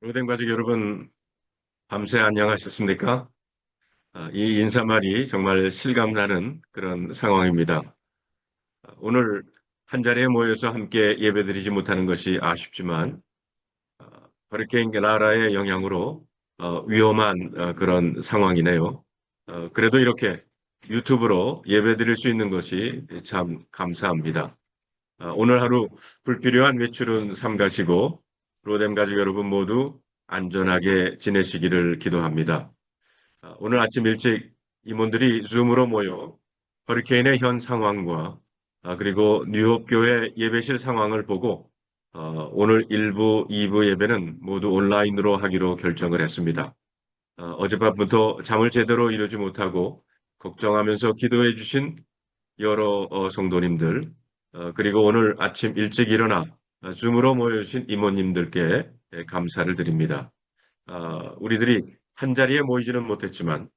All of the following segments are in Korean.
로덴 가족 여러분, 밤새 안녕하셨습니까? 이 인사말이 정말 실감나는 그런 상황입니다. 오늘 한 자리에 모여서 함께 예배드리지 못하는 것이 아쉽지만, 허리케인 라라의 영향으로 위험한 그런 상황이네요. 그래도 이렇게 유튜브로 예배드릴 수 있는 것이 참 감사합니다. 오늘 하루 불필요한 외출은 삼가시고, 로뎀 가족 여러분 모두 안전하게 지내시기를 기도합니다. 오늘 아침 일찍 임원들이 줌으로 모여 허리케인의 현 상황과 그리고 뉴욕 교회 예배실 상황을 보고 오늘 1부, 2부 예배는 모두 온라인으로 하기로 결정을 했습니다. 어젯밤부터 잠을 제대로 이루지 못하고 걱정하면서 기도해 주신 여러 성도님들, 그리고 오늘 아침 일찍 일어나 줌으로 모여주신 이모님들께 감사를 드립니다. 우리들이 한 자리에 모이지는 못했지만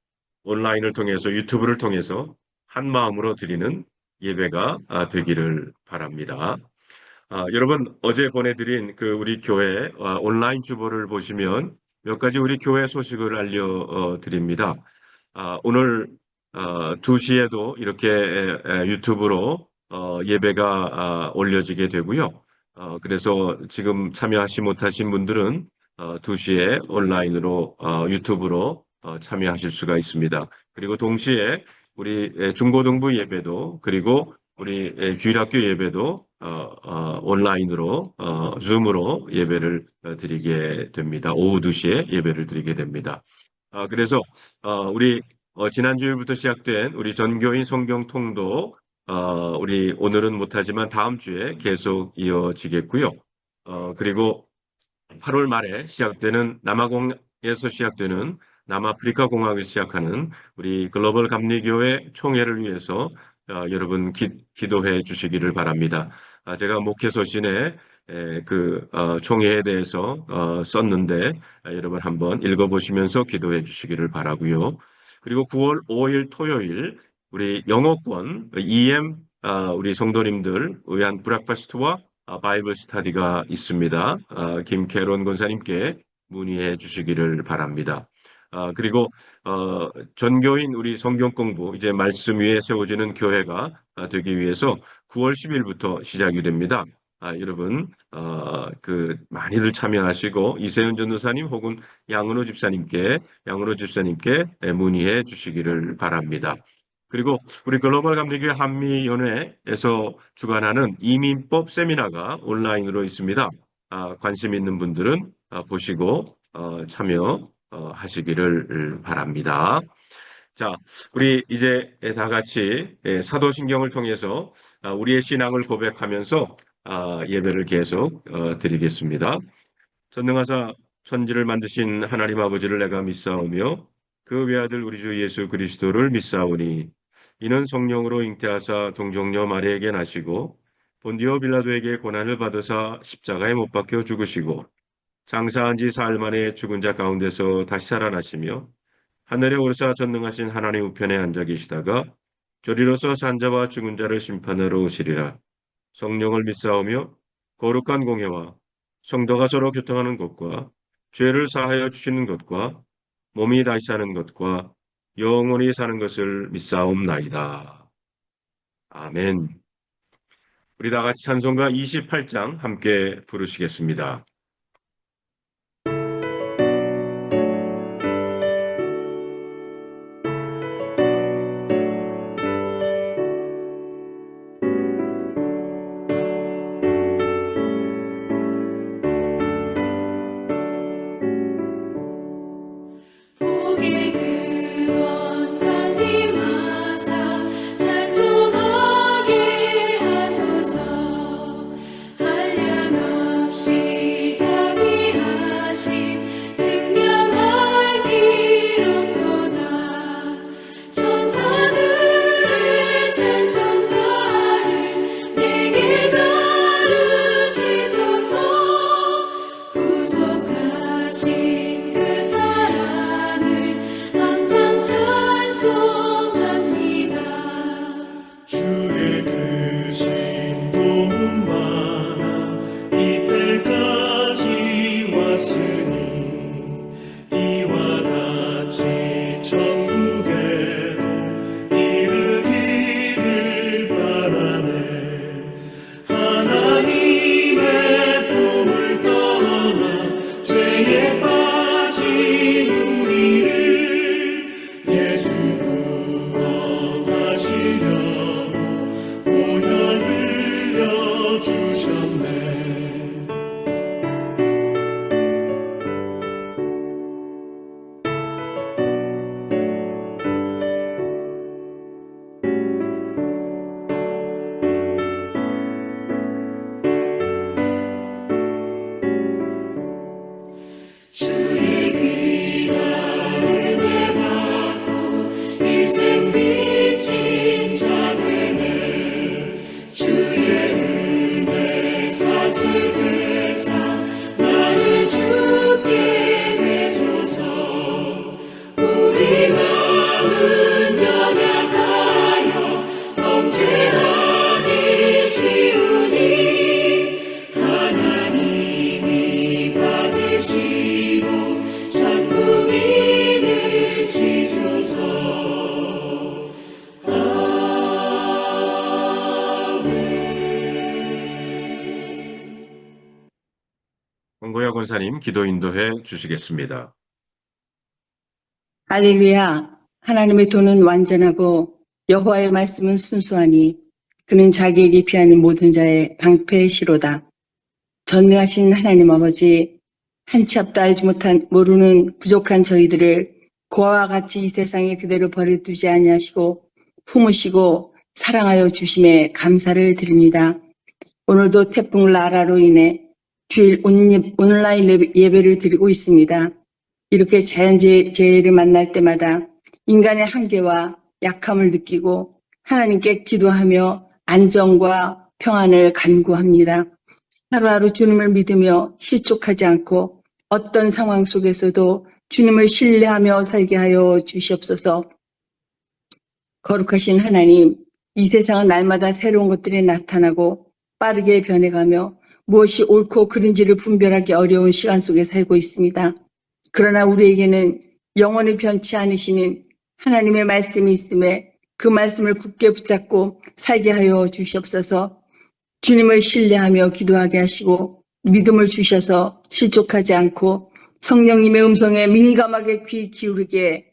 온라인을 통해서 유튜브를 통해서 한 마음으로 드리는 예배가 되기를 바랍니다. 여러분 어제 보내드린 그 우리 교회 온라인 주보를 보시면 몇 가지 우리 교회 소식을 알려드립니다. 오늘 2시에도 이렇게 유튜브로 예배가 올려지게 되고요. 그래서 지금 참여하시 못하신 분들은 2시에 온라인으로 유튜브로 참여하실 수가 있습니다. 그리고 동시에 우리 중고등부 예배도 그리고 우리 주일학교 예배도 온라인으로 줌으로 예배를 드리게 됩니다. 오후 2시에 예배를 드리게 됩니다. 그래서 우리 지난 주일부터 시작된 우리 전교인 성경 통도 우리 오늘은 못하지만 다음 주에 계속 이어지겠고요. 그리고 8월 말에 시작되는 남아공에서 시작되는 남아프리카 공항을 시작하는 우리 글로벌 감리교회 총회를 위해서 여러분 기도해 주시기를 바랍니다. 제가 목회서신에 그 총회에 대해서 썼는데 여러분 한번 읽어보시면서 기도해 주시기를 바라고요. 그리고 9월 5일 토요일 우리 영어권 EM 우리 성도님들 의한 브락파스트와 바이블 스터디가 있습니다. 김캐론 권사님께 문의해 주시기를 바랍니다. 그리고 전교인 우리 성경 공부 이제 말씀 위에 세워지는 교회가 되기 위해서 9월 10일부터 시작이 됩니다. 여러분 그 많이들 참여하시고 이세윤 전도사님 혹은 양은호 집사님께 문의해 주시기를 바랍니다. 그리고 우리 글로벌 감리교회 한미연회에서 주관하는 이민법 세미나가 온라인으로 있습니다. 관심 있는 분들은 보시고 참여하시기를 바랍니다. 자, 우리 이제 다 같이 사도신경을 통해서 우리의 신앙을 고백하면서 예배를 계속 드리겠습니다. 전능하사 천지를 만드신 하나님 아버지를 내가 믿사오며 그 외아들 우리 주 예수 그리스도를 믿사오니 이는 성령으로 잉태하사 동정녀 마리에게 나시고 본디오 빌라도에게 고난을 받으사 십자가에 못 박혀 죽으시고 장사한 지 사흘 만에 죽은 자 가운데서 다시 살아나시며 하늘에 오르사 전능하신 하나님 우편에 앉아 계시다가 저리로서 산자와 죽은 자를 심판하러 오시리라. 성령을 믿사오며 거룩한 공회와 성도가 서로 교통하는 것과 죄를 사하여 주시는 것과 몸이 다시 사는 것과 영원히 사는 것을 믿사옵나이다. 아멘. 우리 다 같이 찬송가 28장 함께 부르시겠습니다. 복의 근원 강림하사 찬송하게 하소서 한량없이 주시고 전국민을 지소서. 권고야 권사님 기도 인도해 주시겠습니다. 할렐루야. 하나님의 도는 완전하고 여호와의 말씀은 순수하니 그는 자기에게 피하는 모든 자의 방패의 시로다. 전능하신 하나님 아버지, 한 치 앞도 알지 못한 모르는 부족한 저희들을 고아와 같이 이 세상에 그대로 버려두지 아니하시고 품으시고 사랑하여 주심에 감사를 드립니다. 오늘도 태풍 라라로 인해 주일 온라인 예배를 드리고 있습니다. 이렇게 자연재해를 만날 때마다 인간의 한계와 약함을 느끼고 하나님께 기도하며 안정과 평안을 간구합니다. 하루하루 주님을 믿으며 실족하지 않고 어떤 상황 속에서도 주님을 신뢰하며 살게 하여 주시옵소서. 거룩하신 하나님, 이 세상은 날마다 새로운 것들이 나타나고 빠르게 변해가며 무엇이 옳고 그른지를 분별하기 어려운 시간 속에 살고 있습니다. 그러나 우리에게는 영원히 변치 않으시는 하나님의 말씀이 있음에 그 말씀을 굳게 붙잡고 살게 하여 주시옵소서. 주님을 신뢰하며 기도하게 하시고 믿음을 주셔서 실족하지 않고 성령님의 음성에 민감하게 귀 기울이게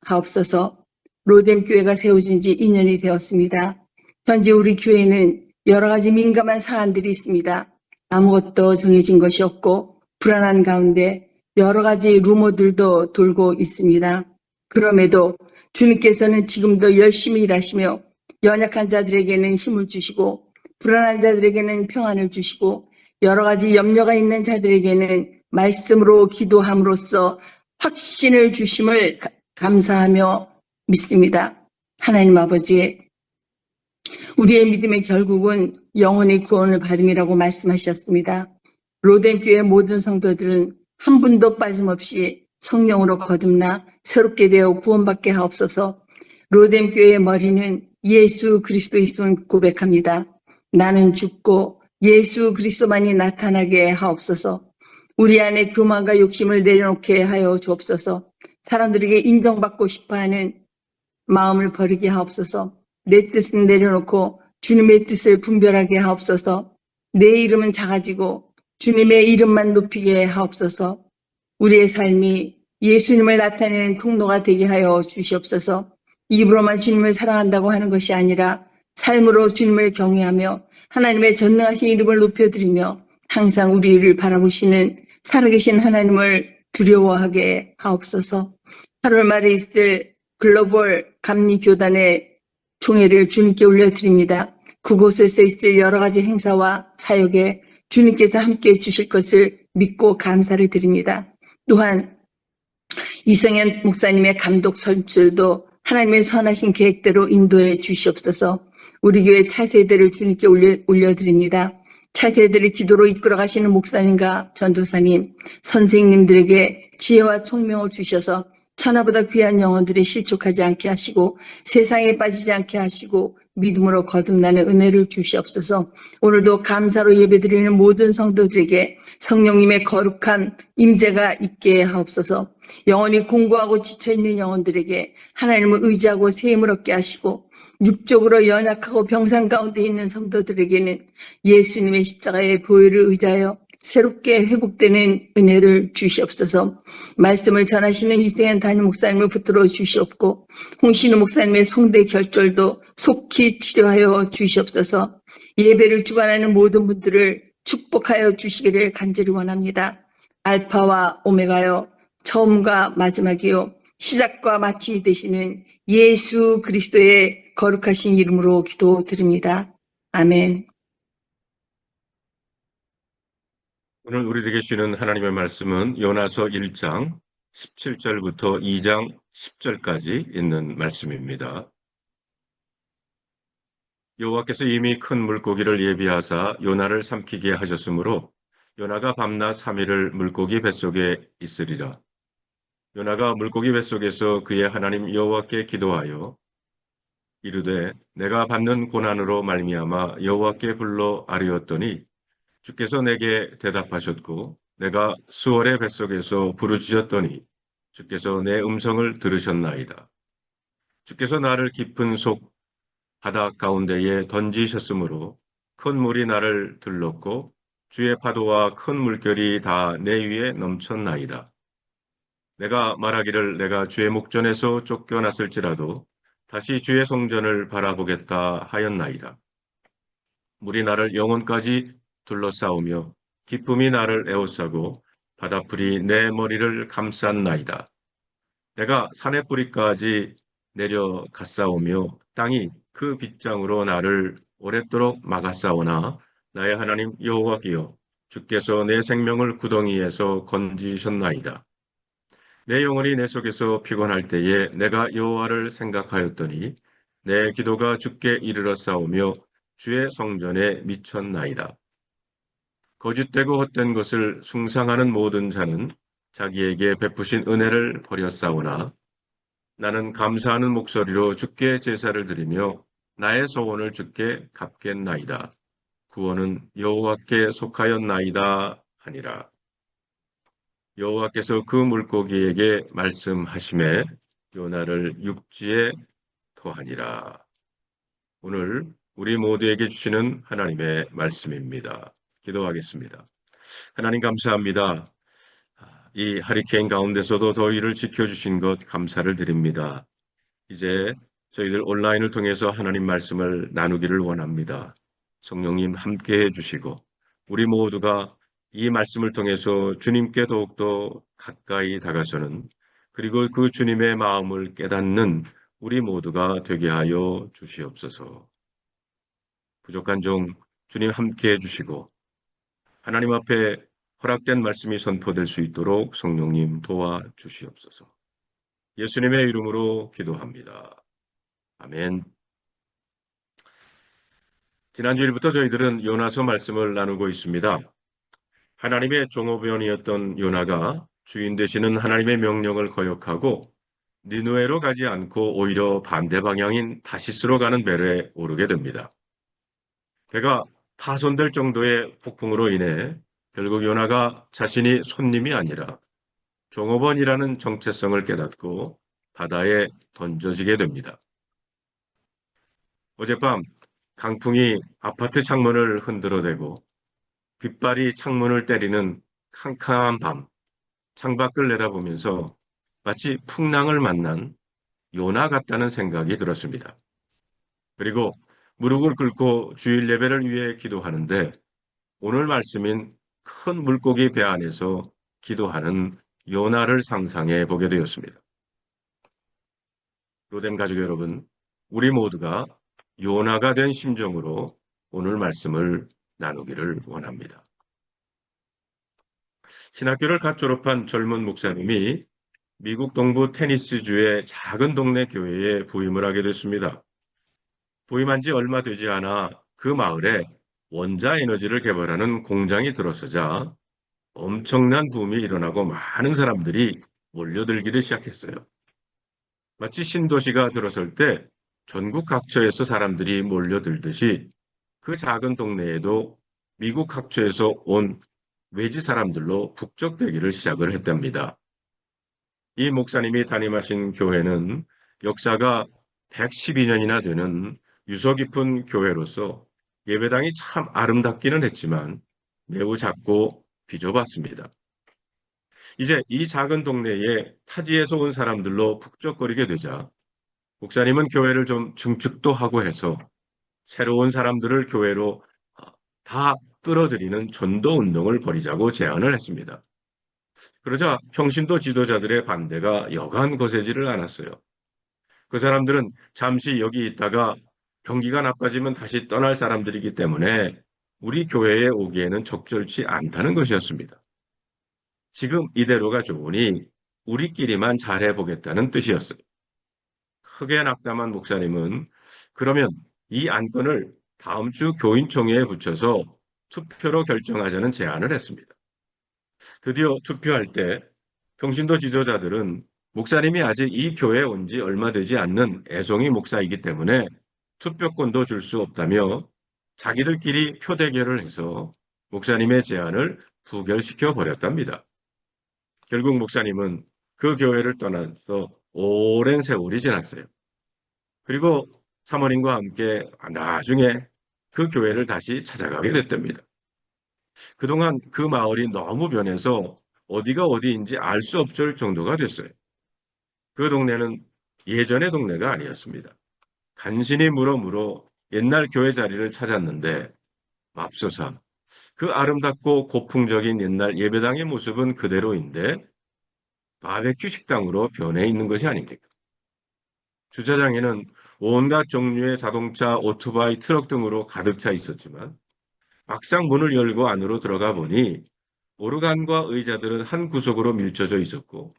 하옵소서. 로뎀 교회가 세워진 지 2년이 되었습니다. 현재 우리 교회는 여러 가지 민감한 사안들이 있습니다. 아무것도 정해진 것이 없고 불안한 가운데 여러 가지 루머들도 돌고 있습니다. 그럼에도 주님께서는 지금도 열심히 일하시며 연약한 자들에게는 힘을 주시고 불안한 자들에게는 평안을 주시고 여러 가지 염려가 있는 자들에게는 말씀으로 기도함으로써 확신을 주심을 감사하며 믿습니다. 하나님 아버지, 우리의 믿음의 결국은 영혼의 구원을 받음이라고 말씀하셨습니다. 로뎀 교회 모든 성도들은 한 분도 빠짐없이 성령으로 거듭나 새롭게 되어 구원받게 하옵소서. 로뎀 교회의 머리는 예수 그리스도이심을 고백합니다. 나는 죽고 예수 그리스도만이 나타나게 하옵소서. 우리 안에 교만과 욕심을 내려놓게 하여 주옵소서. 사람들에게 인정받고 싶어하는 마음을 버리게 하옵소서. 내 뜻은 내려놓고 주님의 뜻을 분별하게 하옵소서. 내 이름은 작아지고 주님의 이름만 높이게 하옵소서. 우리의 삶이 예수님을 나타내는 통로가 되게 하여 주시옵소서. 입으로만 주님을 사랑한다고 하는 것이 아니라 삶으로 주님을 경외하며 하나님의 전능하신 이름을 높여드리며 항상 우리를 바라보시는 살아계신 하나님을 두려워하게 하옵소서. 8월 말에 있을 글로벌 감리교단의 총회를 주님께 올려드립니다. 그곳에서 있을 여러 가지 행사와 사역에 주님께서 함께해 주실 것을 믿고 감사를 드립니다. 또한 이성현 목사님의 감독 선출도 하나님의 선하신 계획대로 인도해 주시옵소서. 우리 교회 차세대를 주님께 올려드립니다. 차세대를 기도로 이끌어 가시는 목사님과 전도사님, 선생님들에게 지혜와 총명을 주셔서 천하보다 귀한 영혼들이 실족하지 않게 하시고 세상에 빠지지 않게 하시고 믿음으로 거듭나는 은혜를 주시옵소서. 오늘도 감사로 예배드리는 모든 성도들에게 성령님의 거룩한 임재가 있게 하옵소서. 영원히 공고하고 지쳐있는 영혼들에게 하나님을 의지하고 세임을 얻게 하시고 육적으로 연약하고 병상 가운데 있는 성도들에게는 예수님의 십자가의 보혈을 의지하여 새롭게 회복되는 은혜를 주시옵소서. 말씀을 전하시는 이승현 담임 목사님을 붙들어 주시옵고 홍신우 목사님의 성대 결절도 속히 치료하여 주시옵소서. 예배를 주관하는 모든 분들을 축복하여 주시기를 간절히 원합니다. 알파와 오메가요, 처음과 마지막이요, 시작과 마침이 되시는 예수 그리스도의 거룩하신 이름으로 기도드립니다. 아멘. 오늘 우리에게 주시는 하나님의 말씀은 요나서 1장 17절부터 2장 10절까지 있는 말씀입니다. 여호와께서 이미 큰 물고기를 예비하사 요나를 삼키게 하셨으므로 요나가 밤낮 3일을 물고기 뱃속에 있으리라. 요나가 물고기 뱃속에서 그의 하나님 여호와께 기도하여 이르되 내가 받는 고난으로 말미암아 여호와께 불러 아뢰었더니 주께서 내게 대답하셨고 내가 수월의 뱃속에서 부르짖었더니 주께서 내 음성을 들으셨나이다. 주께서 나를 깊은 속 바다 가운데에 던지셨으므로 큰 물이 나를 들렀고 주의 파도와 큰 물결이 다 내 위에 넘쳤나이다. 내가 말하기를 내가 주의 목전에서 쫓겨났을지라도 다시 주의 성전을 바라보겠다 하였나이다. 물이 나를 영혼까지 둘러싸우며 기쁨이 나를 에워싸고 바다풀이 내 머리를 감쌌나이다. 내가 산의 뿌리까지 내려갔사오며 땅이 그 빗장으로 나를 오랫도록 막았사오나 나의 하나님 여호와께여 주께서 내 생명을 구덩이에서 건지셨나이다. 내 영혼이 내 속에서 피곤할 때에 내가 여호와를 생각하였더니 내 기도가 주께 이르렀사오며 주의 성전에 미쳤나이다. 거짓되고 헛된 것을 숭상하는 모든 자는 자기에게 베푸신 은혜를 버렸사오나 나는 감사하는 목소리로 주께 제사를 드리며 나의 소원을 주께 갚겠나이다. 구원은 여호와께 속하였나이다 하니라. 여호와께서 그 물고기에게 말씀하심에 요나를 육지에 토하니라. 오늘 우리 모두에게 주시는 하나님의 말씀입니다. 기도하겠습니다. 하나님 감사합니다. 이 하리케인 가운데서도 더위를 지켜주신 것 감사를 드립니다. 이제 저희들 온라인을 통해서 하나님 말씀을 나누기를 원합니다. 성령님 함께 해주시고 우리 모두가 이 말씀을 통해서 주님께 더욱더 가까이 다가서는 그리고 그 주님의 마음을 깨닫는 우리 모두가 되게 하여 주시옵소서. 부족한 종 주님 함께 해주시고 하나님 앞에 허락된 말씀이 선포될 수 있도록 성령님 도와주시옵소서. 예수님의 이름으로 기도합니다. 아멘. 지난주일부터 저희들은 요나서 말씀을 나누고 있습니다. 하나님의 종업원이었던 요나가 주인 되시는 하나님의 명령을 거역하고 니느웨로 가지 않고 오히려 반대 방향인 다시스로 가는 배에 오르게 됩니다. 배가 파손될 정도의 폭풍으로 인해 결국 요나가 자신이 손님이 아니라 종업원이라는 정체성을 깨닫고 바다에 던져지게 됩니다. 어젯밤 강풍이 아파트 창문을 흔들어대고 빗발이 창문을 때리는 캄캄한 밤, 창밖을 내다보면서 마치 풍랑을 만난 요나 같다는 생각이 들었습니다. 그리고 무릎을 꿇고 주일 예배를 위해 기도하는데 오늘 말씀인 큰 물고기 배 안에서 기도하는 요나를 상상해 보게 되었습니다. 로뎀 가족 여러분, 우리 모두가 요나가 된 심정으로 오늘 말씀을 나누기를 원합니다. 신학교를 갓 졸업한 젊은 목사님이 미국 동부 테니스주의 작은 동네 교회에 부임을 하게 됐습니다. 부임한 지 얼마 되지 않아 그 마을에 원자 에너지를 개발하는 공장이 들어서자 엄청난 붐이 일어나고 많은 사람들이 몰려들기를 시작했어요. 마치 신도시가 들어설 때 전국 각처에서 사람들이 몰려들듯이 그 작은 동네에도 미국 각처에서 온 외지 사람들로 북적대기를 시작을 했답니다. 이 목사님이 담임하신 교회는 역사가 112년이나 되는 유서 깊은 교회로서 예배당이 참 아름답기는 했지만 매우 작고 비좁았습니다. 이제 이 작은 동네에 타지에서 온 사람들로 북적거리게 되자 목사님은 교회를 좀 증축도 하고 해서 새로운 사람들을 교회로 다 끌어들이는 전도 운동을 벌이자고 제안을 했습니다. 그러자 평신도 지도자들의 반대가 여간 거세지를 않았어요. 그 사람들은 잠시 여기 있다가 경기가 나빠지면 다시 떠날 사람들이기 때문에 우리 교회에 오기에는 적절치 않다는 것이었습니다. 지금 이대로가 좋으니 우리끼리만 잘해보겠다는 뜻이었어요. 크게 낙담한 목사님은 그러면 이 안건을 다음 주 교인총회에 붙여서 투표로 결정하자는 제안을 했습니다. 드디어 투표할 때 평신도 지도자들은 목사님이 아직 이 교회에 온 지 얼마 되지 않는 애송이 목사이기 때문에 투표권도 줄 수 없다며 자기들끼리 표 대결을 해서 목사님의 제안을 부결시켜 버렸답니다. 결국 목사님은 그 교회를 떠나서 오랜 세월이 지났어요. 그리고 사모님과 함께 나중에 그 교회를 다시 찾아가게 됐답니다. 그동안 그 마을이 너무 변해서 어디가 어디인지 알 수 없을 정도가 됐어요. 그 동네는 예전의 동네가 아니었습니다. 간신히 물어 옛날 교회 자리를 찾았는데 맙소사 그 아름답고 고풍적인 옛날 예배당의 모습은 그대로인데 바베큐 식당으로 변해 있는 것이 아닙니까? 주차장에는 온갖 종류의 자동차, 오토바이, 트럭 등으로 가득 차 있었지만 막상 문을 열고 안으로 들어가 보니 오르간과 의자들은 한 구석으로 밀쳐져 있었고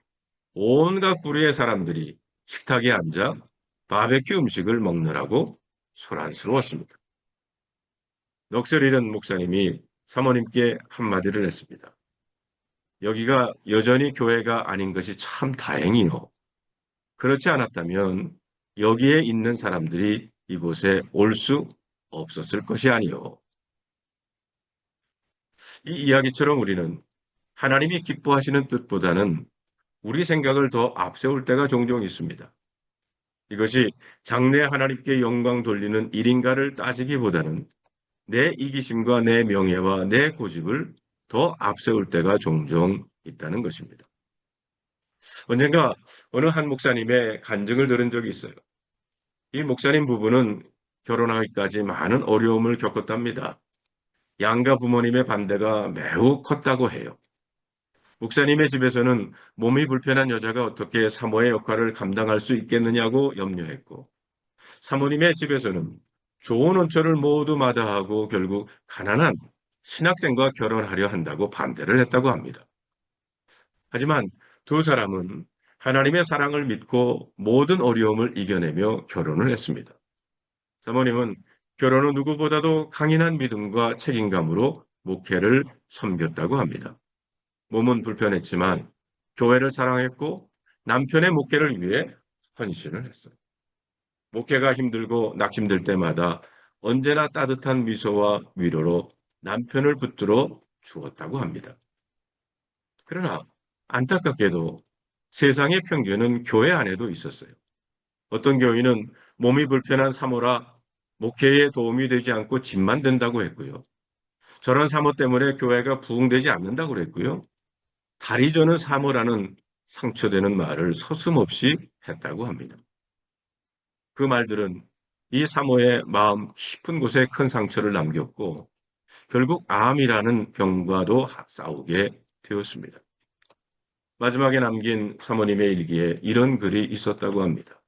온갖 부류의 사람들이 식탁에 앉아 바베큐 음식을 먹느라고 소란스러웠습니다. 넋을 잃은 목사님이 사모님께 한마디를 했습니다. 여기가 여전히 교회가 아닌 것이 참 다행이요. 그렇지 않았다면 여기에 있는 사람들이 이곳에 올 수 없었을 것이 아니요. 이 이야기처럼 우리는 하나님이 기뻐하시는 뜻보다는 우리 생각을 더 앞세울 때가 종종 있습니다. 이것이 장래 하나님께 영광 돌리는 일인가를 따지기보다는 내 이기심과 내 명예와 내 고집을 더 앞세울 때가 종종 있다는 것입니다. 언젠가 어느 한 목사님의 간증을 들은 적이 있어요. 이 목사님 부부는 결혼하기까지 많은 어려움을 겪었답니다. 양가 부모님의 반대가 매우 컸다고 해요. 목사님의 집에서는 몸이 불편한 여자가 어떻게 사모의 역할을 감당할 수 있겠느냐고 염려했고, 사모님의 집에서는 좋은 원처를 모두 마다하고 결국 가난한 신학생과 결혼하려 한다고 반대를 했다고 합니다. 하지만 두 사람은 하나님의 사랑을 믿고 모든 어려움을 이겨내며 결혼을 했습니다. 사모님은 결혼 후 누구보다도 강인한 믿음과 책임감으로 목회를 섬겼다고 합니다. 몸은 불편했지만 교회를 사랑했고 남편의 목회를 위해 헌신을 했어요. 목회가 힘들고 낙심될 때마다 언제나 따뜻한 미소와 위로로 남편을 붙들어 주었다고 합니다. 그러나 안타깝게도 세상의 편견은 교회 안에도 있었어요. 어떤 교인은 몸이 불편한 사모라 목회에 도움이 되지 않고 짐만 된다고 했고요. 저런 사모 때문에 교회가 부흥되지 않는다고 그랬고요. 다리 저는 사모라는 상처되는 말을 서슴없이 했다고 합니다. 그 말들은 이 사모의 마음 깊은 곳에 큰 상처를 남겼고 결국 암이라는 병과도 싸우게 되었습니다. 마지막에 남긴 사모님의 일기에 이런 글이 있었다고 합니다.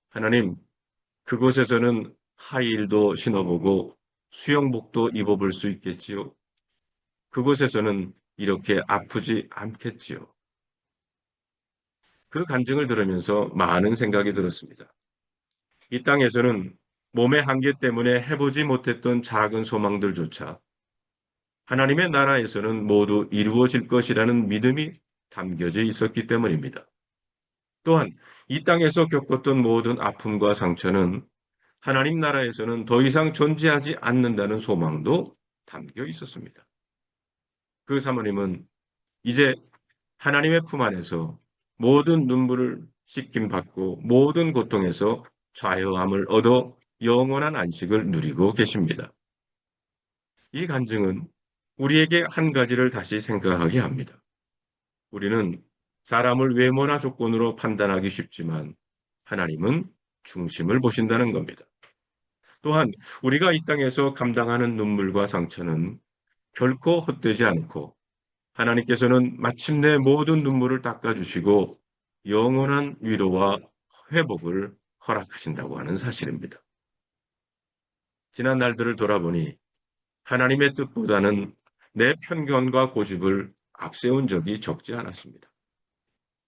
하나님, 그곳에서는 하이힐도 신어보고 수영복도 입어볼 수 있겠지요. 그곳에서는 이렇게 아프지 않겠지요. 그 간증을 들으면서 많은 생각이 들었습니다. 이 땅에서는 몸의 한계 때문에 해보지 못했던 작은 소망들조차 하나님의 나라에서는 모두 이루어질 것이라는 믿음이 담겨져 있었기 때문입니다. 또한 이 땅에서 겪었던 모든 아픔과 상처는 하나님 나라에서는 더 이상 존재하지 않는다는 소망도 담겨 있었습니다. 그 사모님은 이제 하나님의 품 안에서 모든 눈물을 씻김받고 모든 고통에서 자유함을 얻어 영원한 안식을 누리고 계십니다. 이 간증은 우리에게 한 가지를 다시 생각하게 합니다. 우리는 사람을 외모나 조건으로 판단하기 쉽지만 하나님은 중심을 보신다는 겁니다. 또한 우리가 이 땅에서 감당하는 눈물과 상처는 결코 헛되지 않고 하나님께서는 마침내 모든 눈물을 닦아주시고 영원한 위로와 회복을 허락하신다고 하는 사실입니다. 지난 날들을 돌아보니 하나님의 뜻보다는 내 편견과 고집을 앞세운 적이 적지 않았습니다.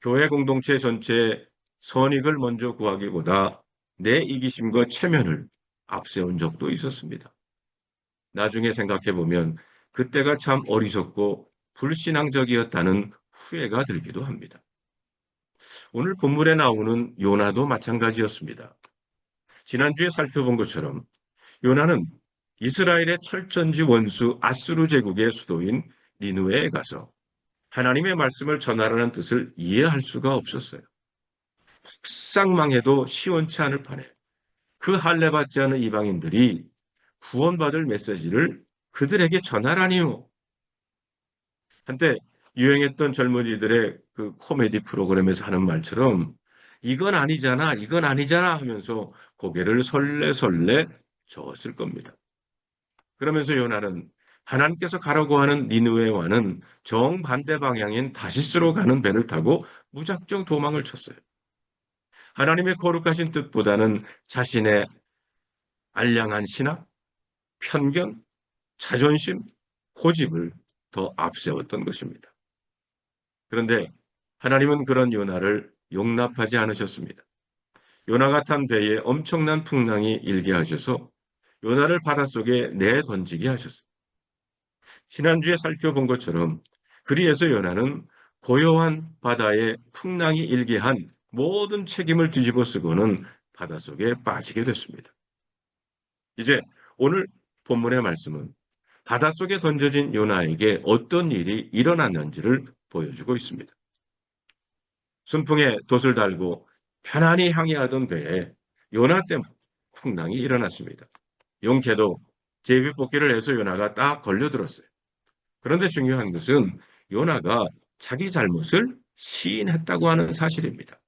교회 공동체 전체의 선익을 먼저 구하기보다 내 이기심과 체면을 앞세운 적도 있었습니다. 나중에 생각해보면 그때가 참 어리석고 불신앙적이었다는 후회가 들기도 합니다. 오늘 본문에 나오는 요나도 마찬가지였습니다. 지난주에 살펴본 것처럼 요나는 이스라엘의 철전지 원수 아수르 제국의 수도인 니느웨에 가서 하나님의 말씀을 전하라는 뜻을 이해할 수가 없었어요. 혹상망해도 시원치 않을 판에 그 할례받지 않은 이방인들이 구원받을 메시지를 그들에게 전하라니요. 한때 유행했던 젊은이들의 그 코미디 프로그램에서 하는 말처럼 이건 아니잖아, 이건 아니잖아 하면서 고개를 설레설레 저었을 겁니다. 그러면서 요나는 하나님께서 가라고 하는 니느웨와는 정반대 방향인 다시스로 가는 배를 타고 무작정 도망을 쳤어요. 하나님의 거룩하신 뜻보다는 자신의 알량한 신학, 편견, 자존심, 고집을 더 앞세웠던 것입니다. 그런데 하나님은 그런 요나를 용납하지 않으셨습니다. 요나가 탄 배에 엄청난 풍랑이 일게 하셔서 요나를 바닷속에 내던지게 하셨어요. 지난주에 살펴본 것처럼 그리해서 요나는 고요한 바다에 풍랑이 일게 한 모든 책임을 뒤집어 쓰고는 바닷속에 빠지게 됐습니다. 이제 오늘 본문의 말씀은 바닷속에 던져진 요나에게 어떤 일이 일어났는지를 보여주고 있습니다. 순풍에 돛을 달고 편안히 항해하던 배에 요나 때문에 풍랑이 일어났습니다. 용케도 제비뽑기를 해서 요나가 딱 걸려들었어요. 그런데 중요한 것은 요나가 자기 잘못을 시인했다고 하는 사실입니다.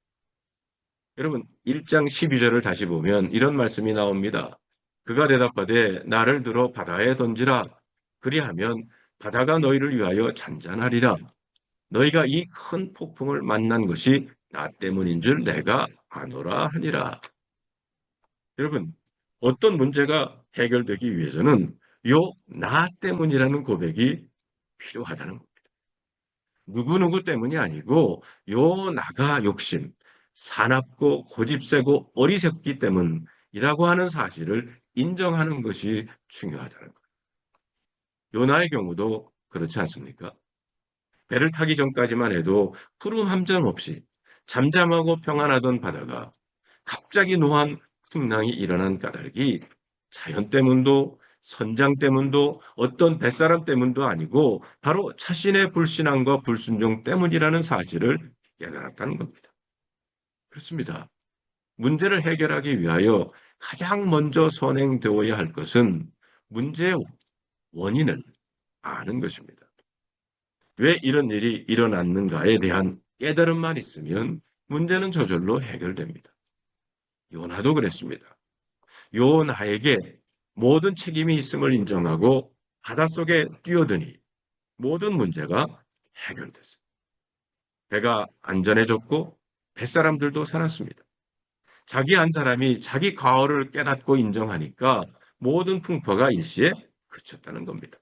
여러분 1장 12절을 다시 보면 이런 말씀이 나옵니다. 그가 대답하되 나를 들어 바다에 던지라. 그리하면 바다가 너희를 위하여 잔잔하리라. 너희가 이 큰 폭풍을 만난 것이 나 때문인 줄 내가 아노라 하니라. 여러분, 어떤 문제가 해결되기 위해서는 요 나 때문이라는 고백이 필요하다는 겁니다. 누구누구 때문이 아니고 요 나가 욕심, 사납고 고집세고 어리석기 때문이라고 하는 사실을 인정하는 것이 중요하다는 거예요. 요나의 경우도 그렇지 않습니까? 배를 타기 전까지만 해도 구름 한 점 없이 잠잠하고 평안하던 바다가 갑자기 노한 풍랑이 일어난 까닭이 자연 때문도 선장 때문도 어떤 뱃사람 때문도 아니고 바로 자신의 불신앙과 불순종 때문이라는 사실을 깨달았다는 겁니다. 그렇습니다. 문제를 해결하기 위하여 가장 먼저 선행되어야 할 것은 문제의 원인을 아는 것입니다. 왜 이런 일이 일어났는가에 대한 깨달음만 있으면 문제는 저절로 해결됩니다. 요나도 그랬습니다. 요나에게 모든 책임이 있음을 인정하고 바닷속에 뛰어드니 모든 문제가 해결됐습니다. 배가 안전해졌고 뱃사람들도 살았습니다. 자기 한 사람이 자기 과오를 깨닫고 인정하니까 모든 풍파가 일시에 그쳤다는 겁니다.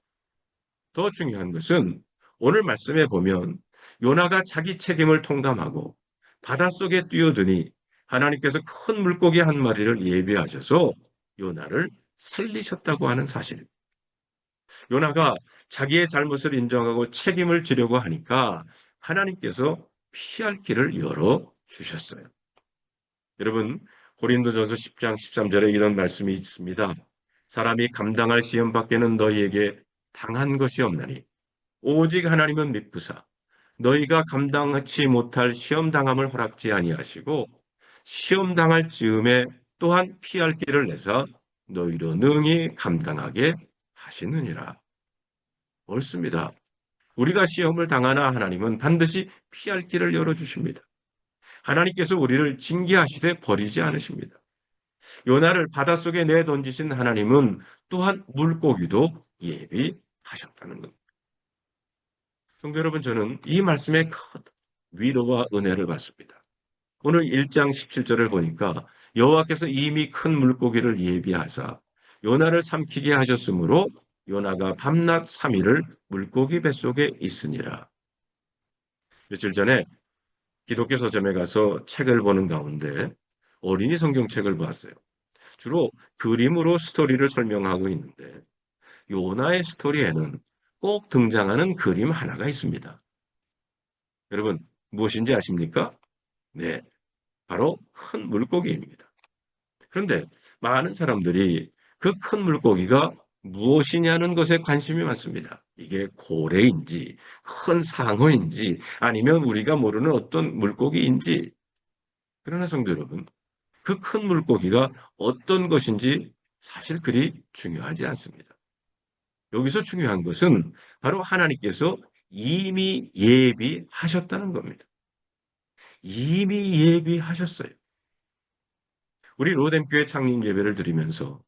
더 중요한 것은 오늘 말씀에 보면 요나가 자기 책임을 통감하고 바닷속에 뛰어드니 하나님께서 큰 물고기 한 마리를 예비하셔서 요나를 살리셨다고 하는 사실입니다. 요나가 자기의 잘못을 인정하고 책임을 지려고 하니까 하나님께서 피할 길을 열어 주셨어요. 여러분, 고린도전서 10장 13절에 이런 말씀이 있습니다. 사람이 감당할 시험 밖에는 너희에게 당한 것이 없나니 오직 하나님은 미쁘사 너희가 감당하지 못할 시험 당함을 허락지 아니하시고 시험 당할 즈음에 또한 피할 길을 내사 너희로 능히 감당하게 하시느니라. 옳습니다. 우리가 시험을 당하나 하나님은 반드시 피할 길을 열어주십니다. 하나님께서 우리를 징계하시되 버리지 않으십니다. 요나를 바닷속에 내던지신 하나님은 또한 물고기도 예비하셨다는 겁니다. 성도 여러분, 저는 이 말씀에 큰 위로와 은혜를 받습니다. 오늘 1장 17절을 보니까 여호와께서 이미 큰 물고기를 예비하사 요나를 삼키게 하셨으므로 요나가 밤낮 3일을 물고기 뱃속에 있으니라. 며칠 전에 기독교 서점에 가서 책을 보는 가운데 어린이 성경책을 봤어요. 주로 그림으로 스토리를 설명하고 있는데 요나의 스토리에는 꼭 등장하는 그림 하나가 있습니다. 여러분, 무엇인지 아십니까? 네, 바로 큰 물고기입니다. 그런데 많은 사람들이 그 큰 물고기가 무엇이냐는 것에 관심이 많습니다. 이게 고래인지, 큰 상어인지, 아니면 우리가 모르는 어떤 물고기인지. 그러나 성도 여러분, 그 큰 물고기가 어떤 것인지 사실 그리 중요하지 않습니다. 여기서 중요한 것은 바로 하나님께서 이미 예비하셨다는 겁니다. 이미 예비하셨어요. 우리 로뎀교회 창립 예배를 드리면서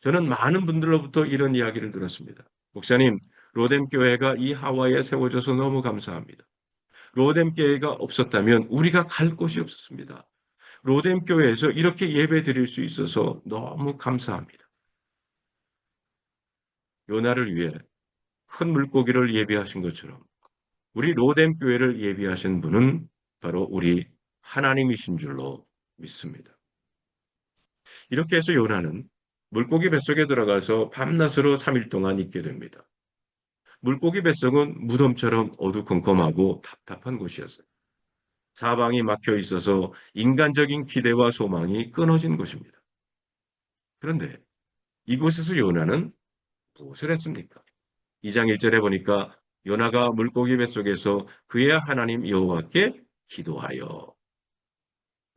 저는 많은 분들로부터 이런 이야기를 들었습니다. 목사님, 로뎀교회가 이 하와이에 세워져서 너무 감사합니다. 로뎀교회가 없었다면 우리가 갈 곳이 없었습니다. 로뎀교회에서 이렇게 예배 드릴 수 있어서 너무 감사합니다. 요나를 위해 큰 물고기를 예비하신 것처럼 우리 로뎀교회를 예비하신 분은 바로 우리 하나님이신 줄로 믿습니다. 이렇게 해서 요나는 물고기 뱃속에 들어가서 밤낮으로 3일 동안 있게 됩니다. 물고기 뱃속은 무덤처럼 어두컴컴하고 답답한 곳이었어요. 사방이 막혀 있어서 인간적인 기대와 소망이 끊어진 곳입니다. 그런데 이곳에서 요나는 무엇을 했습니까? 2장 1절에 보니까 요나가 물고기 뱃속에서 그의 하나님 여호와께 기도하여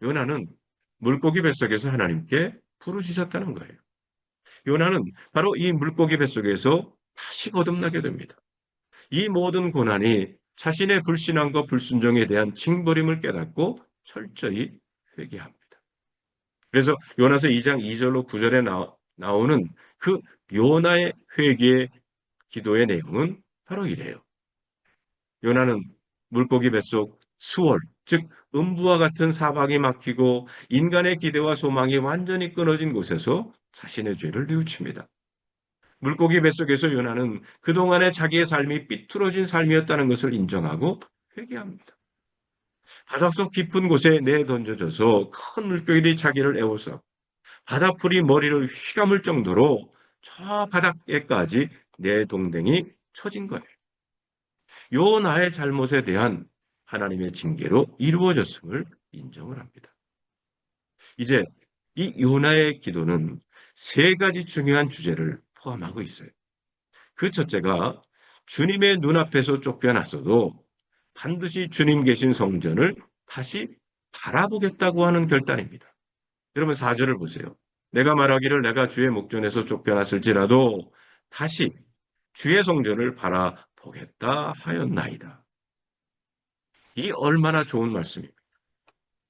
요나는 물고기 뱃속에서 하나님께 부르짖었다는 거예요. 요나는 바로 이 물고기 뱃속에서 다시 거듭나게 됩니다. 이 모든 고난이 자신의 불신앙과 불순종에 대한 징벌임을 깨닫고 철저히 회개합니다. 그래서 요나서 2장 2절로 9절에 나오는 그 요나의 회개 기도의 내용은 바로 이래요. 요나는 물고기 뱃속 수월, 즉 음부와 같은 사방이 막히고 인간의 기대와 소망이 완전히 끊어진 곳에서 자신의 죄를 뉘우칩니다. 물고기 뱃속에서 요나는 그동안의 자기의 삶이 삐뚤어진 삶이었다는 것을 인정하고 회개합니다. 바닷속 깊은 곳에 내던져져서 큰 물고기들이 자기를 에워싸고 바다풀이 머리를 휘감을 정도로 저 바닥에까지 내동댕이 쳐진 거예요. 요 나의 잘못에 대한 하나님의 징계로 이루어졌음을 인정을 합니다. 이제 이 요나의 기도는 세 가지 중요한 주제를 포함하고 있어요. 그 첫째가 주님의 눈앞에서 쫓겨났어도 반드시 주님 계신 성전을 다시 바라보겠다고 하는 결단입니다. 여러분 4절을 보세요. 내가 말하기를 내가 주의 목전에서 쫓겨났을지라도 다시 주의 성전을 바라보겠다 하였나이다. 이 얼마나 좋은 말씀입니다.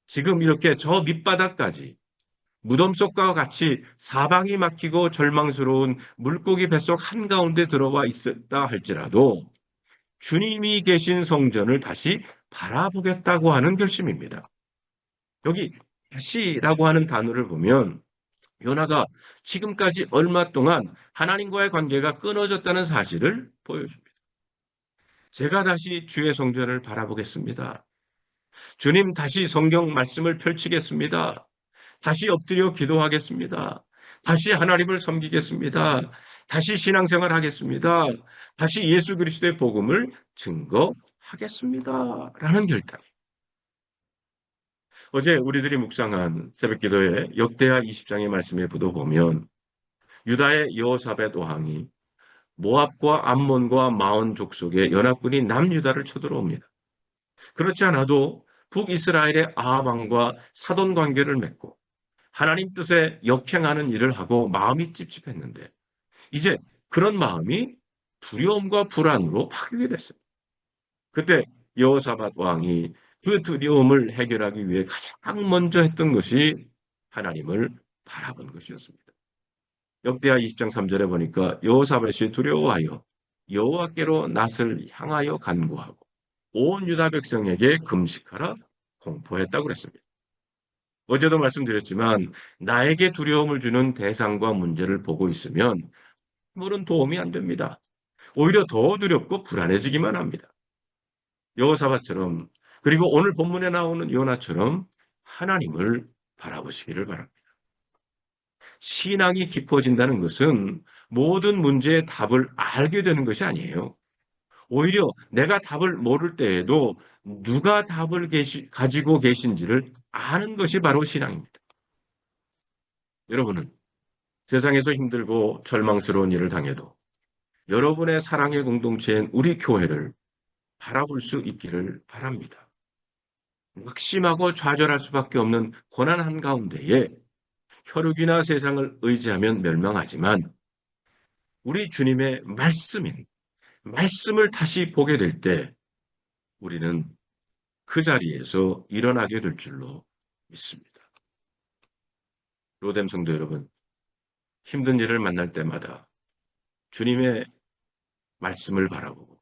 지금 이렇게 저 밑바닥까지 무덤 속과 같이 사방이 막히고 절망스러운 물고기 뱃속 한가운데 들어와 있었다 할지라도 주님이 계신 성전을 다시 바라보겠다고 하는 결심입니다. 여기 다시라고 하는 단어를 보면 요나가 지금까지 얼마 동안 하나님과의 관계가 끊어졌다는 사실을 보여줍니다. 제가 다시 주의 성전을 바라보겠습니다. 주님 다시 성경 말씀을 펼치겠습니다. 다시 엎드려 기도하겠습니다. 다시 하나님을 섬기겠습니다. 다시 신앙생활 하겠습니다. 다시 예수 그리스도의 복음을 증거하겠습니다. 라는 결단. 어제 우리들이 묵상한 새벽기도의 역대하 20장의 말씀에 보면 유다의 여호사밧 왕이 모압과 암몬과 마온 족속의 연합군이 남유다를 쳐들어옵니다. 그렇지 않아도 북이스라엘의 아합 왕과 사돈 관계를 맺고 하나님 뜻에 역행하는 일을 하고 마음이 찝찝했는데 이제 그런 마음이 두려움과 불안으로 바뀌게 됐습니다. 그때 여호사밧 왕이 그 두려움을 해결하기 위해 가장 먼저 했던 것이 하나님을 바라본 것이었습니다. 역대하 20장 3절에 보니까 여호사밧이 두려워하여 여호와께로 낯을 향하여 간구하고 온 유다 백성에게 금식하라 공포했다고 그랬습니다. 어제도 말씀드렸지만 나에게 두려움을 주는 대상과 문제를 보고 있으면 아무런 도움이 안 됩니다. 오히려 더 두렵고 불안해지기만 합니다. 여호사밧처럼 그리고 오늘 본문에 나오는 요나처럼 하나님을 바라보시기를 바랍니다. 신앙이 깊어진다는 것은 모든 문제의 답을 알게 되는 것이 아니에요. 오히려 내가 답을 모를 때에도 누가 답을 가지고 계신지를 아는 것이 바로 신앙입니다. 여러분은 세상에서 힘들고 절망스러운 일을 당해도 여러분의 사랑의 공동체인 우리 교회를 바라볼 수 있기를 바랍니다. 낙심하고 좌절할 수밖에 없는 고난 한가운데에 혈육이나 세상을 의지하면 멸망하지만 우리 주님의 말씀을 다시 보게 될 때 우리는 그 자리에서 일어나게 될 줄로 믿습니다. 로뎀 성도 여러분, 힘든 일을 만날 때마다 주님의 말씀을 바라보고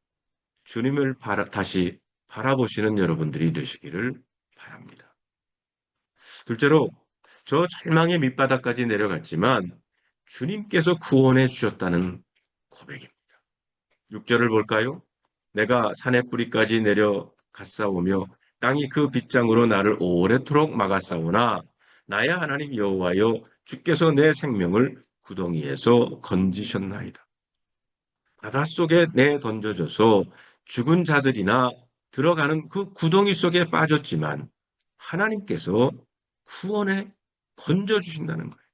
주님을 다시 바라보시는 여러분들이 되시기를 바랍니다. 둘째로, 저 절망의 밑바닥까지 내려갔지만 주님께서 구원해 주셨다는 고백입니다. 6절을 볼까요? 내가 산의 뿌리까지 내려갔사오며 땅이 그 빗장으로 나를 오래도록 막았사오나 나의 하나님 여호와여 주께서 내 생명을 구덩이에서 건지셨나이다. 바닷속에 내던져져서 죽은 자들이나 들어가는 그 구덩이 속에 빠졌지만 하나님께서 구원에 건져주신다는 거예요.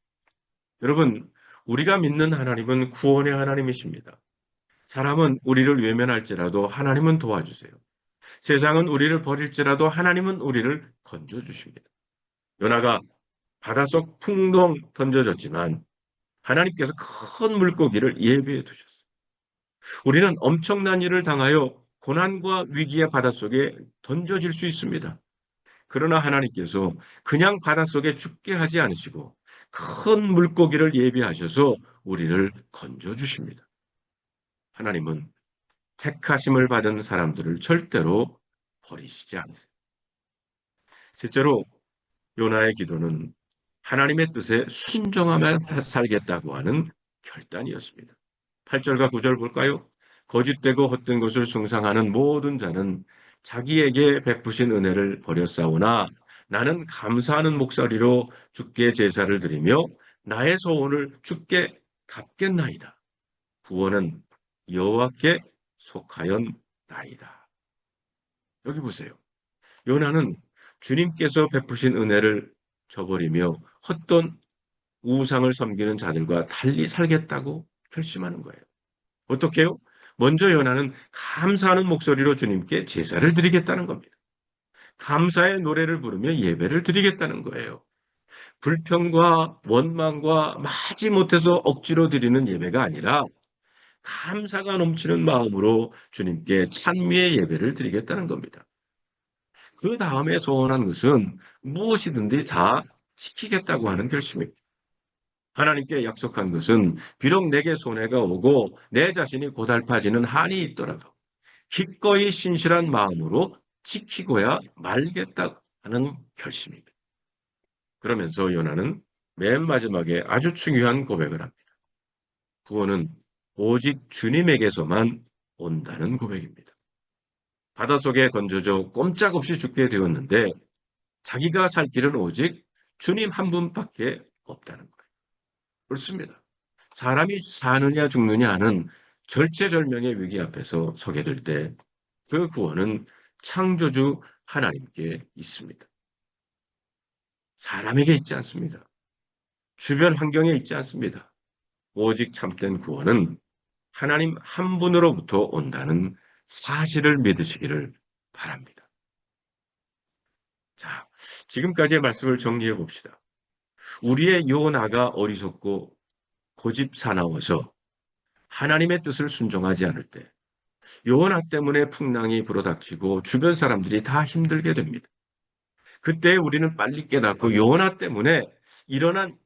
여러분, 우리가 믿는 하나님은 구원의 하나님이십니다. 사람은 우리를 외면할지라도 하나님은 도와주세요. 세상은 우리를 버릴지라도 하나님은 우리를 건져주십니다. 요나가 바닷속 풍덩 던져졌지만 하나님께서 큰 물고기를 예비해 두셨어요. 우리는 엄청난 일을 당하여 고난과 위기의 바닷속에 던져질 수 있습니다. 그러나 하나님께서 그냥 바닷속에 죽게 하지 않으시고 큰 물고기를 예비하셔서 우리를 건져주십니다. 하나님은 택하심을 받은 사람들을 절대로 버리시지 않으세요. 실제로 요나의 기도는 하나님의 뜻에 순종하며 살겠다고 하는 결단이었습니다. 8절과 9절 볼까요? 거짓되고 헛된 것을 숭상하는 모든 자는 자기에게 베푸신 은혜를 버렸사오나 나는 감사하는 목소리로 주께 제사를 드리며 나의 소원을 주께 갚겠나이다. 구원은 여호와께 속하였나이다. 여기 보세요. 요나는 주님께서 베푸신 은혜를 저버리며 헛된 우상을 섬기는 자들과 달리 살겠다고 결심하는 거예요. 어떻게 해요? 먼저 요나는 감사하는 목소리로 주님께 제사를 드리겠다는 겁니다. 감사의 노래를 부르며 예배를 드리겠다는 거예요. 불평과 원망과 마지못해서 억지로 드리는 예배가 아니라 감사가 넘치는 마음으로 주님께 찬미의 예배를 드리겠다는 겁니다. 그 다음에 소원한 것은 무엇이든지 다 지키겠다고 하는 결심입니다. 하나님께 약속한 것은 비록 내게 손해가 오고 내 자신이 고달파지는 한이 있더라도 기꺼이 신실한 마음으로 지키고야 말겠다 하는 결심입니다. 그러면서 요나는 맨 마지막에 아주 중요한 고백을 합니다. 구원은 오직 주님에게서만 온다는 고백입니다. 바닷속에 던져져 꼼짝없이 죽게 되었는데 자기가 살 길은 오직 주님 한 분밖에 없다는 거예요. 그렇습니다. 사람이 사느냐 죽느냐 하는 절체절명의 위기 앞에서 서게 될 때 그 구원은 창조주 하나님께 있습니다. 사람에게 있지 않습니다. 주변 환경에 있지 않습니다. 오직 참된 구원은 하나님 한 분으로부터 온다는 사실을 믿으시기를 바랍니다. 자, 지금까지의 말씀을 정리해 봅시다. 우리의 요나가 어리석고 고집 사나워서 하나님의 뜻을 순종하지 않을 때 요나 때문에 풍랑이 불어닥치고 주변 사람들이 다 힘들게 됩니다. 그때 우리는 빨리 깨닫고 요나 때문에 일어난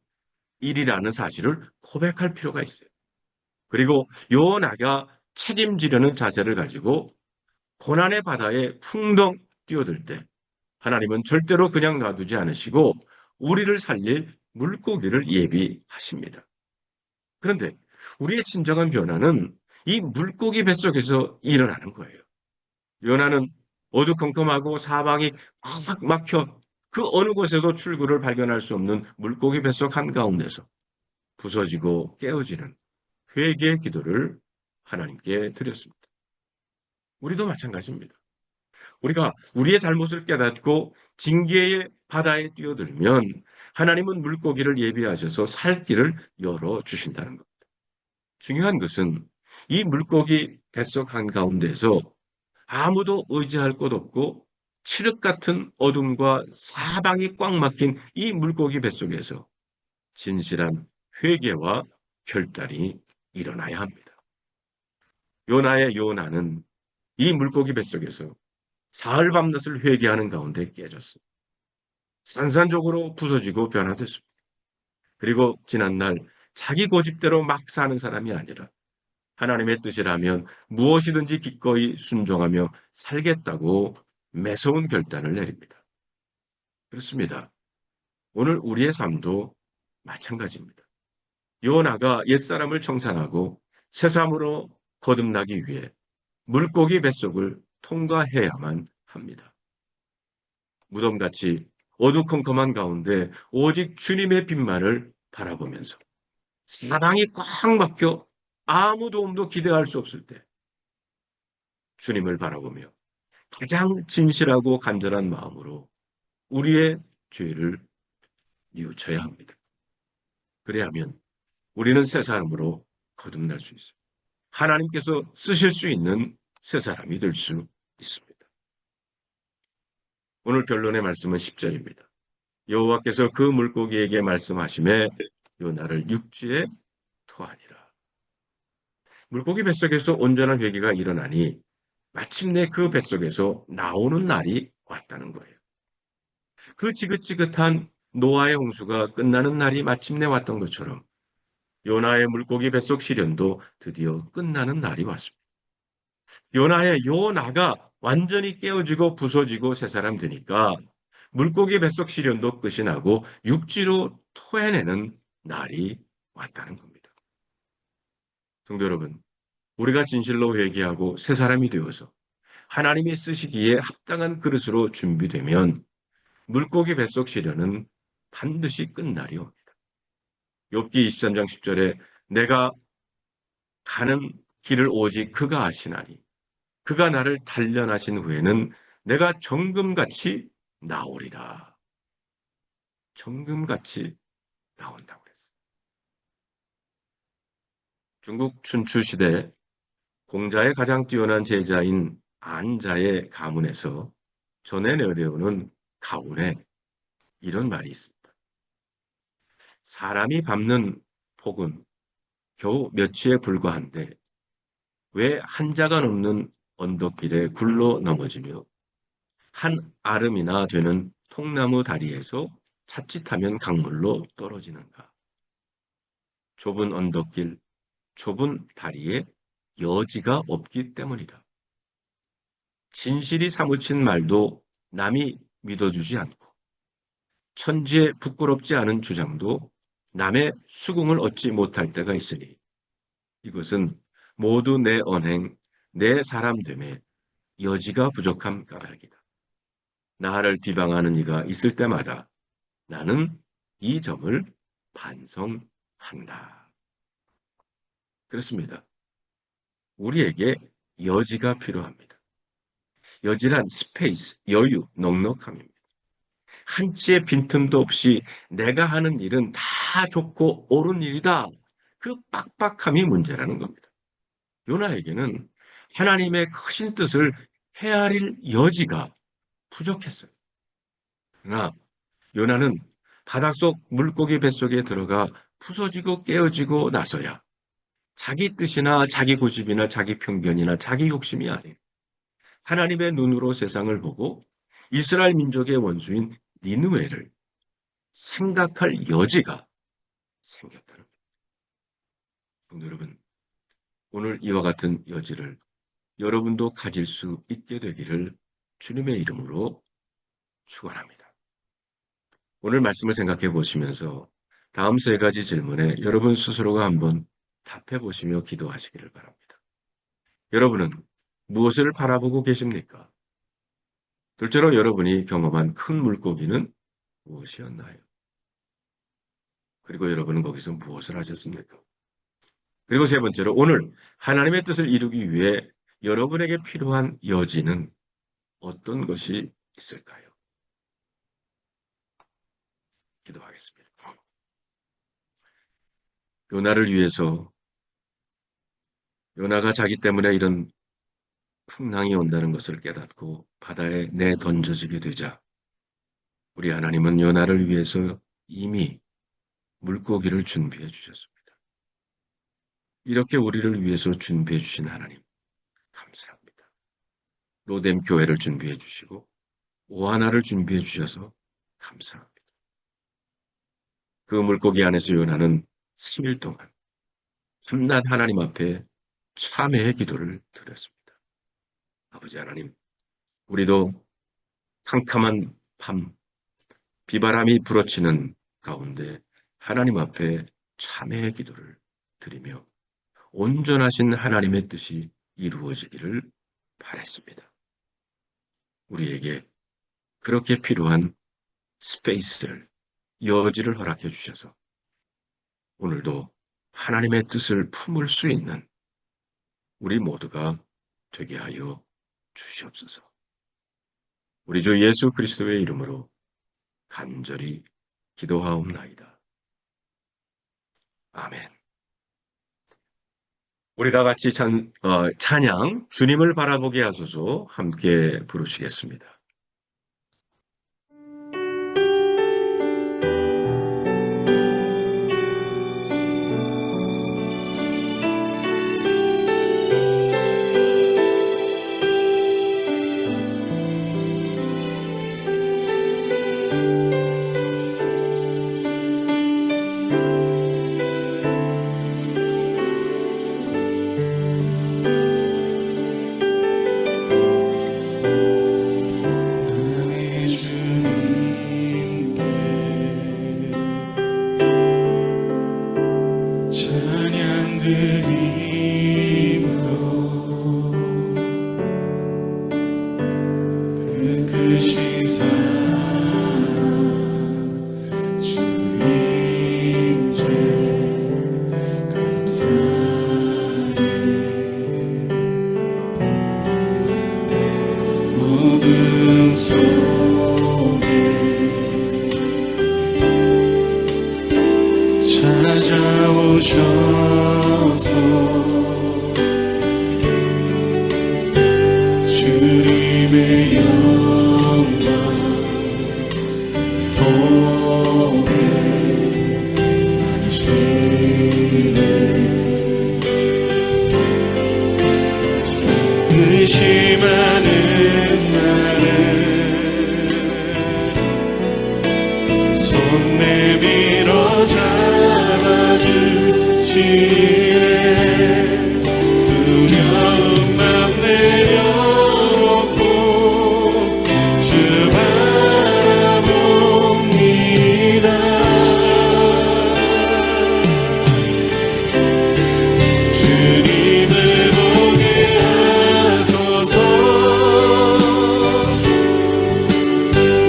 일이라는 사실을 고백할 필요가 있어요. 그리고 요나가 책임지려는 자세를 가지고 고난의 바다에 풍덩 뛰어들 때 하나님은 절대로 그냥 놔두지 않으시고 우리를 살릴 물고기를 예비하십니다. 그런데 우리의 진정한 변화는 이 물고기 뱃속에서 일어나는 거예요. 요나는 어두컴컴하고 사방이 꽉 막혀 그 어느 곳에도 출구를 발견할 수 없는 물고기 뱃속 한가운데서 부서지고 깨어지는 회개의 기도를 하나님께 드렸습니다. 우리도 마찬가지입니다. 우리가 우리의 잘못을 깨닫고 징계의 바다에 뛰어들면 하나님은 물고기를 예비하셔서 살 길을 열어주신다는 것. 중요한 것은 이 물고기 뱃속 한가운데서 아무도 의지할 곳 없고 칠흑 같은 어둠과 사방이 꽉 막힌 이 물고기 뱃속에서 진실한 회개와 결단이 일어나야 합니다. 요나의 요나는 이 물고기 뱃속에서 사흘 밤낮을 회개하는 가운데 깨졌습니다. 산산적으로 부서지고 변화됐습니다. 그리고 지난날 자기 고집대로 막 사는 사람이 아니라 하나님의 뜻이라면 무엇이든지 기꺼이 순종하며 살겠다고 매서운 결단을 내립니다. 그렇습니다. 오늘 우리의 삶도 마찬가지입니다. 요나가 옛사람을 청산하고 새삼으로 거듭나기 위해 물고기 뱃속을 통과해야만 합니다. 무덤같이 어두컴컴한 가운데 오직 주님의 빛만을 바라보면서 사방이 꽉 막혀 아무 도움도 기대할 수 없을 때 주님을 바라보며 가장 진실하고 간절한 마음으로 우리의 죄를 뉘우쳐야 합니다. 그래야면 우리는 새 사람으로 거듭날 수 있습니다. 하나님께서 쓰실 수 있는 새 사람이 될 수 있습니다. 오늘 결론의 말씀은 10절입니다. 여호와께서 그 물고기에게 말씀하시매 요나를 육지에 토하니라. 물고기 뱃속에서 온전한 회개가 일어나니 마침내 그 뱃속에서 나오는 날이 왔다는 거예요. 그 지긋지긋한 노아의 홍수가 끝나는 날이 마침내 왔던 것처럼 요나의 물고기 뱃속 시련도 드디어 끝나는 날이 왔습니다. 요나의 요나가 완전히 깨어지고 부서지고 새 사람 되니까 물고기 뱃속 시련도 끝이 나고 육지로 토해내는 날이 왔다는 겁니다. 성도 여러분, 우리가 진실로 회개하고 새 사람이 되어서 하나님이 쓰시기에 합당한 그릇으로 준비되면 물고기 뱃속 시련은 반드시 끝날이 옵니다. 욥기 23장 10절에 내가 가는 길을 오직 그가 아시나니 그가 나를 단련하신 후에는 내가 정금같이 나오리라. 정금같이 나온다고 그랬어요. 중국 춘추 시대 공자의 가장 뛰어난 제자인 안자의 가문에서 전해 내려오는 가훈에 이런 말이 있습니다. 사람이 밟는 폭은 겨우 몇치에 불과한데 왜 한자가 넘는 언덕길에 굴러 넘어지며 한 아름이나 되는 통나무 다리에서 자칫하면 강물로 떨어지는가. 좁은 언덕길, 좁은 다리에 여지가 없기 때문이다. 진실이 사무친 말도 남이 믿어주지 않고 천지에 부끄럽지 않은 주장도 남의 수긍을 얻지 못할 때가 있으니 이것은 모두 내 언행, 내 사람됨에 여지가 부족함 까닭이다. 나를 비방하는 이가 있을 때마다 나는 이 점을 반성한다. 그렇습니다. 우리에게 여지가 필요합니다. 여지란 스페이스, 여유, 넉넉함입니다. 한치의 빈틈도 없이 내가 하는 일은 다 좋고 옳은 일이다. 그 빡빡함이 문제라는 겁니다. 요나에게는 하나님의 크신 뜻을 헤아릴 여지가 부족했어요. 그러나 요나는 바닷속 물고기 뱃속에 들어가 부서지고 깨어지고 나서야 자기 뜻이나 자기 고집이나 자기 편견이나 자기 욕심이 아닌 하나님의 눈으로 세상을 보고 이스라엘 민족의 원수인 니느웨를 생각할 여지가 생겼다는 겁니다. 성도 여러분, 오늘 이와 같은 여지를 여러분도 가질 수 있게 되기를 주님의 이름으로 축원합니다. 오늘 말씀을 생각해 보시면서 다음 세 가지 질문에 여러분 스스로가 한번 답해 보시며 기도하시기를 바랍니다. 여러분은 무엇을 바라보고 계십니까? 둘째로 여러분이 경험한 큰 물고기는 무엇이었나요? 그리고 여러분은 거기서 무엇을 하셨습니까? 그리고 세 번째로 오늘 하나님의 뜻을 이루기 위해 여러분에게 필요한 여지는 어떤 것이 있을까요? 기도하겠습니다. 요나를 위해서 요나가 자기 때문에 이런 풍랑이 온다는 것을 깨닫고 바다에 내던져지게 되자 우리 하나님은 요나를 위해서 이미 물고기를 준비해 주셨습니다. 이렇게 우리를 위해서 준비해 주신 하나님 감사합니다. 로뎀 교회를 준비해 주시고 오하나를 준비해 주셔서 감사합니다. 그 물고기 안에서 요나는 3일 동안 밤낮 하나님 앞에 참회의 기도를 드렸습니다. 아버지 하나님, 우리도 캄캄한 밤, 비바람이 불어치는 가운데 하나님 앞에 참회의 기도를 드리며 온전하신 하나님의 뜻이 이루어지기를 바랬습니다. 우리에게 그렇게 필요한 스페이스를, 여지를 허락해 주셔서 오늘도 하나님의 뜻을 품을 수 있는 우리 모두가 되게 하여 주시옵소서. 우리 주 예수 그리스도의 이름으로 간절히 기도하옵나이다. 아멘. 우리 다 같이 찬양 주님을 바라보게 하소서 함께 부르시겠습니다. 나의 주님께 찬양 드리므로 그 크신 사랑 주님께 감사해. 어둠 속에 찾아오셔서 주님의 영광 보게 하시네. 의심하는 나를 손 내밀어 잡아주시네. 두려운 맘 내려놓고 주 바라봅니다. 주님을 보게 하소서.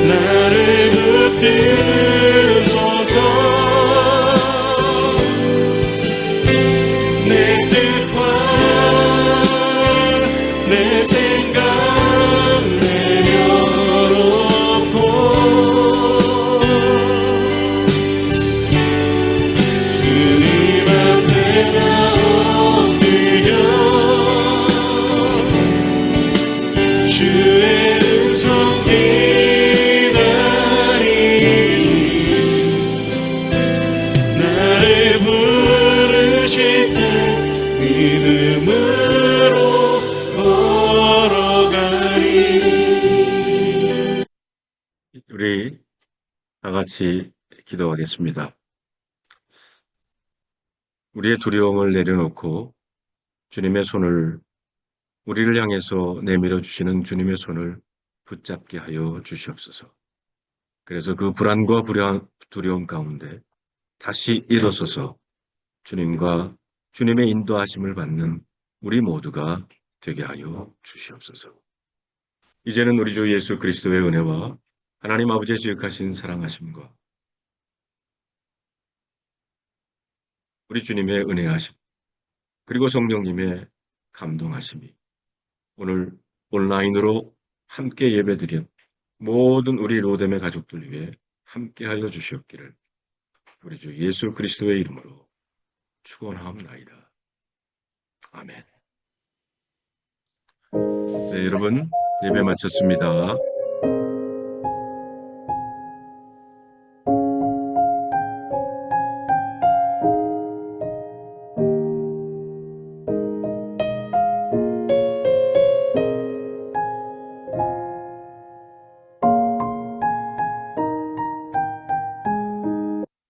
나를 붙드소서. 내 뜻과 내 생각 내려놓고 주님 앞에 나 엎드려 주의 음성 기다리니 나를 부르실 때 믿음으로 걸어가리. 우리 다 같이 기도하겠습니다. 우리의 두려움을 내려놓고 주님의 손을 우리를 향해서 내밀어 주시는 주님의 손을 붙잡게 하여 주시옵소서. 그래서 그 불안과 두려움 가운데 다시 일어서서 주님과 주님의 인도하심을 받는 우리 모두가 되게 하여 주시옵소서. 이제는 우리 주 예수 그리스도의 은혜와 하나님 아버지의 지극하신 사랑하심과 우리 주님의 은혜하심 그리고 성령님의 감동하심이 오늘 온라인으로 함께 예배드린 모든 우리 로뎀의 가족들 위해 함께하여 주시옵기를 우리 주 예수 그리스도의 이름으로 축원하옵나이다. 아멘. 네, 여러분 예배 마쳤습니다.